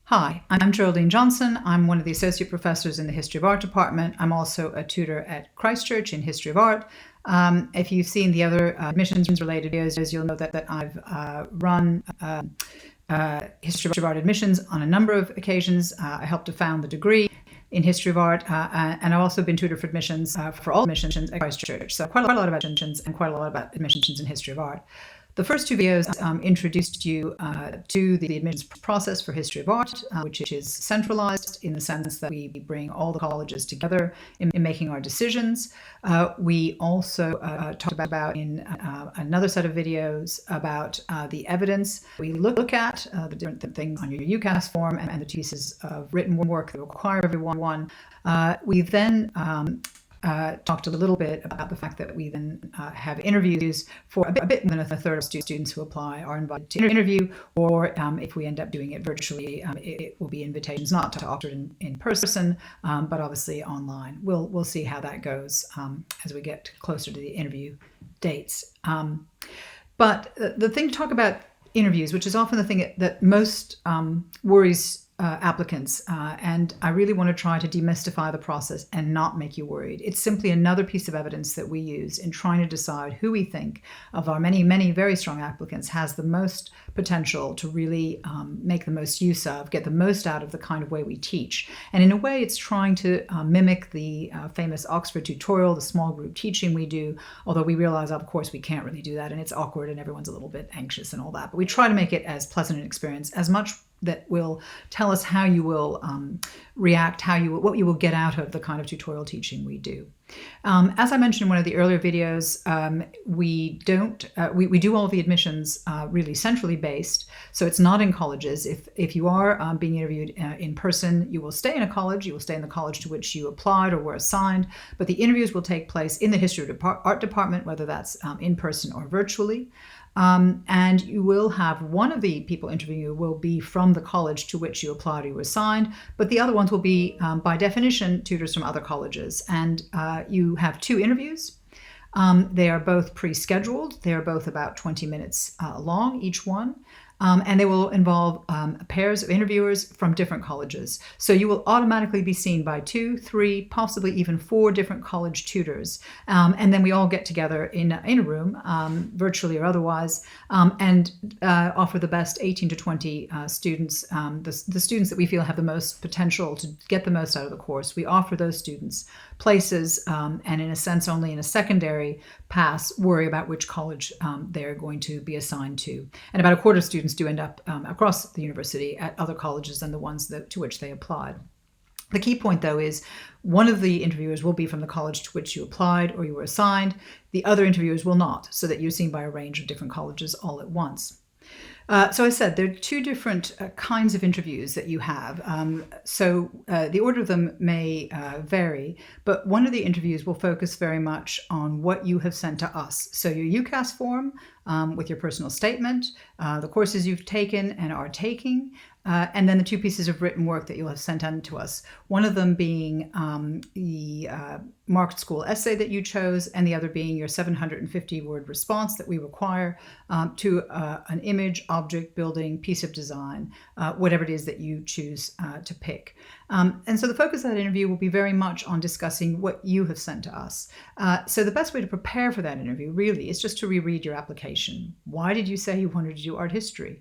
Hi, I'm Geraldine Johnson. I'm one of the associate professors in the History of Art department. I'm also a tutor at Christ Church in History of Art. If you've seen the other admissions-related videos, you'll know that I've run History of Art admissions on a number of occasions. I helped to found the degree in History of Art, and I've also been tutor for admissions for all admissions at Christ Church. So quite a lot of admissions and quite a lot about admissions in History of Art. The first two videos introduced you to the admissions process for History of Art, which is centralized in the sense that we bring all the colleges together in making our decisions. We also talked about in another set of videos about the evidence we look at, the different things on your UCAS form and the pieces of written work that require everyone. We then talked a little bit about the fact that we then have interviews for a bit more than a third of students who apply are invited to interview, or if we end up doing it virtually, it will be invitations not to Oxford in person, but obviously online. We'll see how that goes as we get closer to the interview dates. But the thing to talk about interviews, which is often the thing that most worries applicants, and I really want to try to demystify the process and not make you worried. It's simply another piece of evidence that we use in trying to decide who we think of our many very strong applicants has the most potential to really make the most use of, get the most out of the kind of way we teach. And in a way, it's trying to mimic the famous Oxford tutorial, the small group teaching we do, although we realize, of course, we can't really do that, and it's awkward and everyone's a little bit anxious and all that. But we try to make it as pleasant an experience, as much that will tell us how you will react, what you will get out of the kind of tutorial teaching we do. As I mentioned in one of the earlier videos, we do all of the admissions really centrally based, so it's not in colleges. If you are being interviewed in person, you will stay in a college, you will stay in the college to which you applied or were assigned, but the interviews will take place in the History of Art department, whether that's in person or virtually. And you will have one of the people interviewing you will be from the college to which you applied or you were assigned, but the other ones will be, by definition, tutors from other colleges. And you have two interviews. They are both pre-scheduled. They are both about 20 minutes long, each one. And they will involve pairs of interviewers from different colleges. So you will automatically be seen by 2, 3, possibly even 4 different college tutors. And then we all get together in a room, virtually or otherwise, and offer the best 18 to 20 students, the students that we feel have the most potential to get the most out of the course. We offer those students places, and in a sense only in a secondary pass worry about which college they're going to be assigned to. And about a quarter of students do end up across the university at other colleges than the ones to which they applied. The key point, though, is one of the interviewers will be from the college to which you applied or you were assigned. The other interviewers will not, so that you're seen by a range of different colleges all at once. So I said there are two different kinds of interviews that you have. The order of them may vary, but one of the interviews will focus very much on what you have sent to us. So your UCAS form with your personal statement, the courses you've taken and are taking, and then the two pieces of written work that you'll have sent in to us. One of them being the marked school essay that you chose, and the other being your 750-word response that we require to an image, object, building, piece of design, whatever it is that you choose to pick. And so the focus of that interview will be very much on discussing what you have sent to us. So the best way to prepare for that interview really is just to reread your application. Why did you say you wanted to do art history?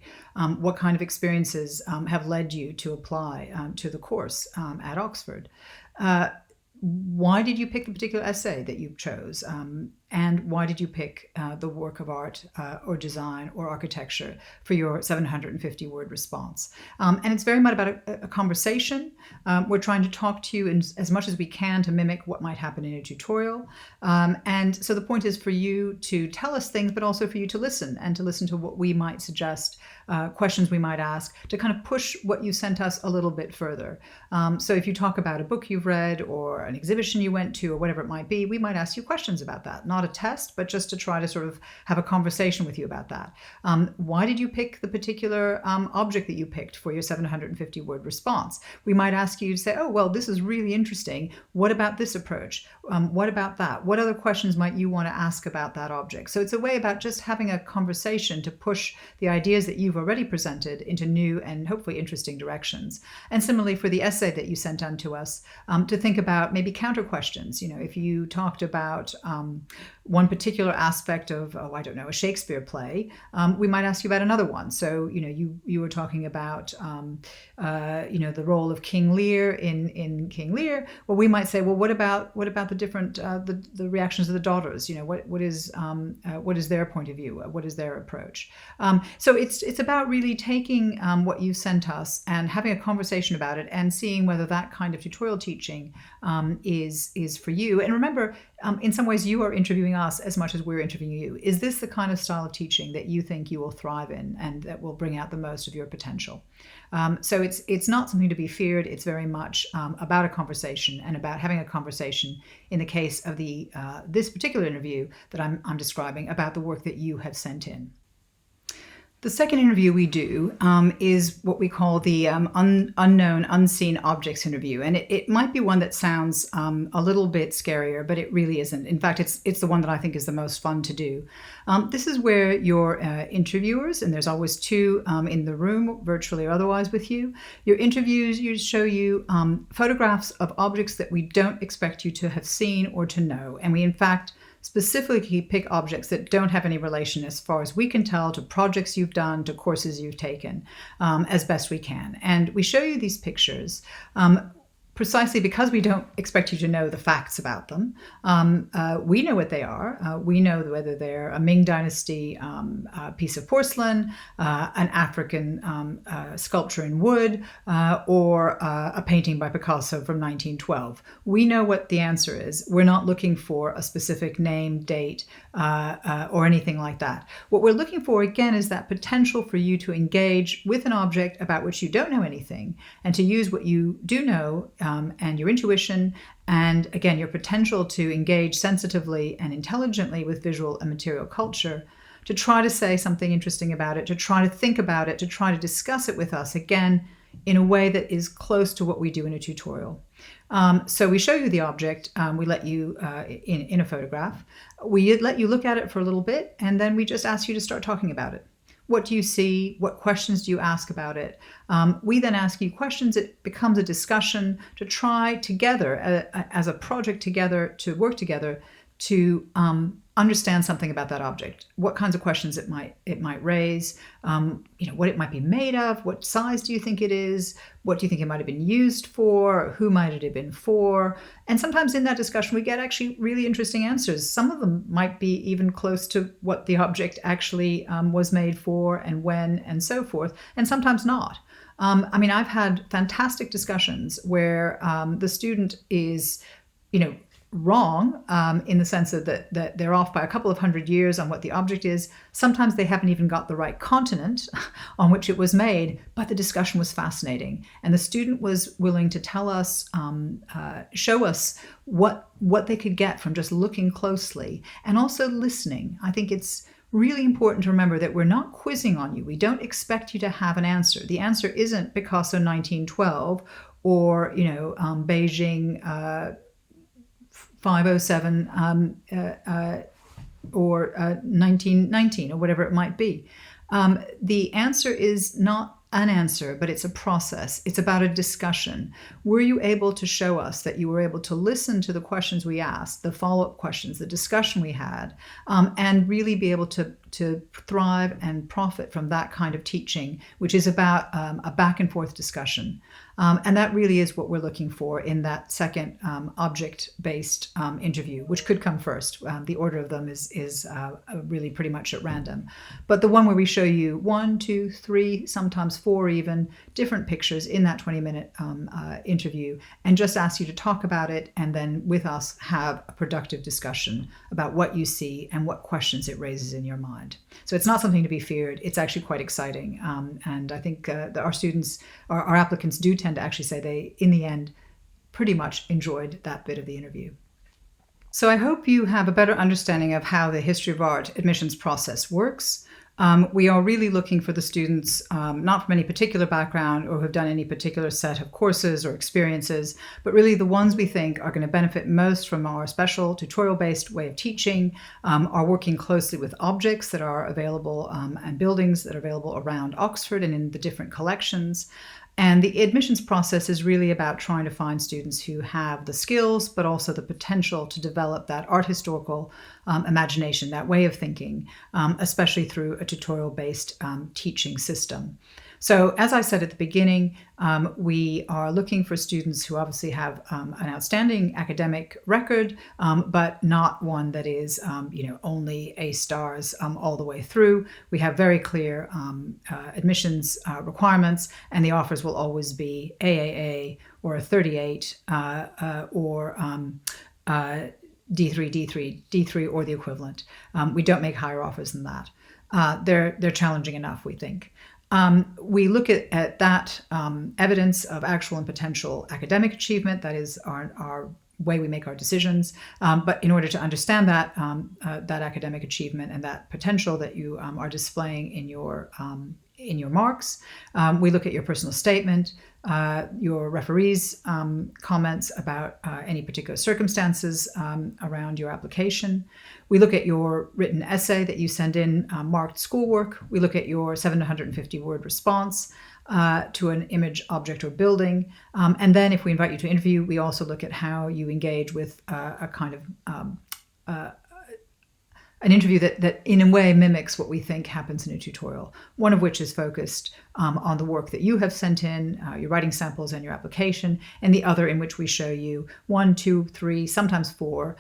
What kind of experiences have led you to apply to the course at Oxford? Why did you pick the particular essay that you chose? And why did you pick the work of art or design or architecture for your 750-word response? And it's very much about a conversation. We're trying to talk to you as much as we can to mimic what might happen in a tutorial. And so the point is for you to tell us things, but also for you to listen and to listen to what we might suggest, questions we might ask, to kind of push what you sent us a little bit further. So if you talk about a book you've read or an exhibition you went to or whatever it might be, we might ask you questions about that, not not a test, but just to try to sort of have a conversation with you about that. Why did you pick the particular object that you picked for your 750 word response? We might ask you to say, oh, well, this is really interesting. What about this approach? What about that? What other questions might you want to ask about that object? So it's a way about just having a conversation to push the ideas that you've already presented into new and hopefully interesting directions. And similarly for the essay that you sent on to us, to think about maybe counter questions. If you talked about one particular aspect of, I don't know, a Shakespeare play, we might ask you about another one. So, you were talking about, the role of King Lear in King Lear. Well, we might say, well, what about the different, the reactions of the daughters? What is their point of view? What is their approach? So it's about really taking what you sent us and having a conversation about it and seeing whether that kind of tutorial teaching is for you. And remember, in some ways, you are interviewing us as much as we're interviewing you. Is this the kind of style of teaching that you think you will thrive in and that will bring out the most of your potential? So it's not something to be feared. It's very much about a conversation and about having a conversation in the case of this particular interview that I'm describing about the work that you have sent in. The second interview we do is what we call the unknown, unseen objects interview. And it might be one that sounds a little bit scarier, but it really isn't. In fact, it's the one that I think is the most fun to do. This is where your interviewers, and there's always two in the room, virtually or otherwise with you, your interviews show you photographs of objects that we don't expect you to have seen or to know. And we, in fact, specifically pick objects that don't have any relation, as far as we can tell, to projects you've done, to courses you've taken, as best we can. And we show you these pictures precisely because we don't expect you to know the facts about them. We know what they are. We know whether they're a Ming Dynasty piece of porcelain, an African sculpture in wood, or a painting by Picasso from 1912. We know what the answer is. We're not looking for a specific name, date, or anything like that. What we're looking for, again, is that potential for you to engage with an object about which you don't know anything, and to use what you do know and your intuition, and again, your potential to engage sensitively and intelligently with visual and material culture, to try to say something interesting about it, to try to think about it, to try to discuss it with us, again, in a way that is close to what we do in a tutorial. So we show you the object, we let you, in a photograph, we let you look at it for a little bit, and then we just ask you to start talking about it. What do you see? What questions do you ask about it? We then ask you questions. It becomes a discussion to try together, as a project together, to work together to understand something about that object. What kinds of questions it might raise, what it might be made of, what size do you think it is, what do you think it might have been used for, who might it have been for. And sometimes in that discussion we get actually really interesting answers. Some of them might be even close to what the object actually was made for and when and so forth, and sometimes not. I've had fantastic discussions where the student is, wrong in the sense that they're off by a couple of 100 years on what the object is. Sometimes they haven't even got the right continent on which it was made, but the discussion was fascinating. And the student was willing to tell us, show us what they could get from just looking closely and also listening. I think it's really important to remember that we're not quizzing on you. We don't expect you to have an answer. The answer isn't Picasso 1912 or, Beijing 507 or 1919 or whatever it might be. The answer is not an answer, but it's a process. It's about a discussion. Were you able to show us that you were able to listen to the questions we asked, the follow-up questions, the discussion we had, and really be able to thrive and profit from that kind of teaching, which is about a back and forth discussion. And that really is what we're looking for in that second object-based interview, which could come first. The order of them is really pretty much at random. But the one where we show you 1, 2, 3, sometimes 4 even, different pictures in that 20-minute interview, and just ask you to talk about it, and then with us have a productive discussion about what you see and what questions it raises in your mind. So it's not something to be feared. It's actually quite exciting. And I think our students, our applicants do tend to actually say they, in the end, pretty much enjoyed that bit of the interview. So I hope you have a better understanding of how the History of Art admissions process works. We are really looking for the students, not from any particular background or have done any particular set of courses or experiences, but really the ones we think are going to benefit most from our special tutorial-based way of teaching, are working closely with objects that are available and buildings that are available around Oxford and in the different collections. And the admissions process is really about trying to find students who have the skills, but also the potential to develop that art historical imagination, that way of thinking, especially through a tutorial-based teaching system. So as I said at the beginning, we are looking for students who obviously have an outstanding academic record, but not one that is, only A stars all the way through. We have very clear admissions requirements, and the offers will always be AAA or a 38 or D3 or the equivalent. We don't make higher offers than that. They're challenging enough, we think. We look at that evidence of actual and potential academic achievement. That is our way we make our decisions. But in order to understand that academic achievement and that potential that you are displaying in your marks, we look at your personal statement, your referee's comments about any particular circumstances around your application. We look at your written essay that you send in, marked schoolwork. We look at your 750-word response to an image, object, or building. And then if we invite you to interview, we also look at how you engage with a kind of an interview that in a way mimics what we think happens in a tutorial, one of which is focused on the work that you have sent in, your writing samples and your application, and the other in which we show you 1, 2, 3, sometimes 4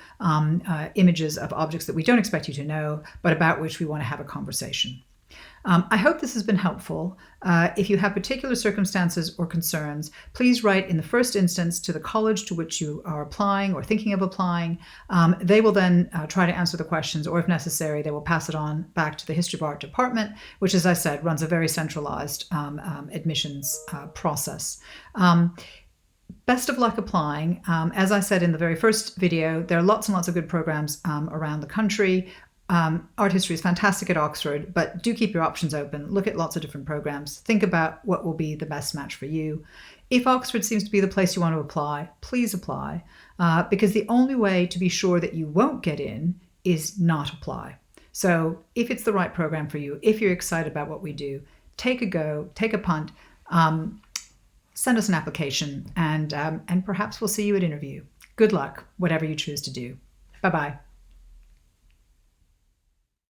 images of objects that we don't expect you to know, but about which we want to have a conversation. I hope this has been helpful. If you have particular circumstances or concerns, please write in the first instance to the college to which you are applying or thinking of applying. They will then try to answer the questions, or if necessary, they will pass it on back to the History of Art department, which, as I said, runs a very centralized admissions process. Best of luck applying. As I said in the very first video, there are lots and lots of good programs around the country. Art history is fantastic at Oxford, but do keep your options open. Look at lots of different programs. Think about what will be the best match for you. If Oxford seems to be the place you want to apply, please apply, because the only way to be sure that you won't get in is not apply. So if it's the right program for you, if you're excited about what we do, take a go, take a punt, send us an application, and perhaps we'll see you at interview. Good luck, whatever you choose to do. Bye-bye.